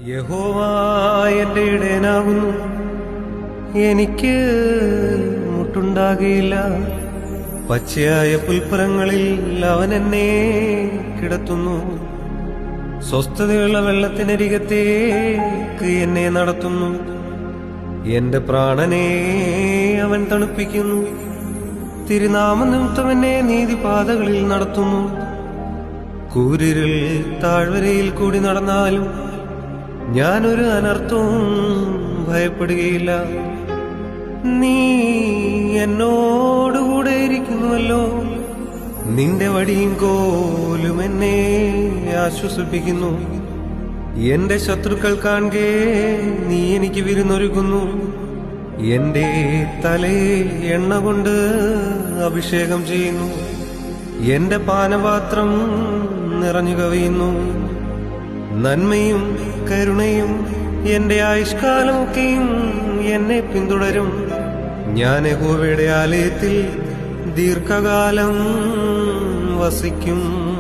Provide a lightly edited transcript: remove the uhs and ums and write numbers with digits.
യഹോവ എന്റെ ഇടയനാകുന്നു, എനിക്ക് മുട്ടുണ്ടാകുകയില്ല. പച്ചയായ പുൽപ്പുറങ്ങളിൽ അവൻ എന്നെ കിടത്തുന്നു. സ്വസ്ഥതയുള്ള വെള്ളത്തിനരികത്തേക്ക് എന്നെ നടത്തുന്നു. എന്റെ പ്രാണനെ അവൻ തണുപ്പിക്കുന്നു. തിരുനാമനിമിത്തം എന്നെ നീതിപാതകളിൽ നടത്തുന്നു. കൂരിരുൾ താഴ്വരയിൽ കൂടി നടന്നാലും ഞാനൊരു അനർത്ഥവും ഭയപ്പെടുകയില്ല. നീ എന്നോടുകൂടെ ഇരിക്കുന്നുവല്ലോ. നിന്റെ വടിയും കോലും എന്നെ ആശ്വസിപ്പിക്കുന്നു. എന്റെ ശത്രുക്കൾ കാണെ നീ എനിക്ക് വിരുന്നൊരുക്കുന്നു. എന്റെ തലയെ എണ്ണ കൊണ്ട് അഭിഷേകം ചെയ്യുന്നു. എന്റെ പാനപാത്രം നിറഞ്ഞു കവിയുന്നു. നന്മയും കരുണയും എന്റെ ആയുഷ്കാലമൊക്കെയും എന്നെ പിന്തുടരും. ഞാൻ യഹോവയുടെ ആലയത്തിൽ ദീർഘകാലം വസിക്കും.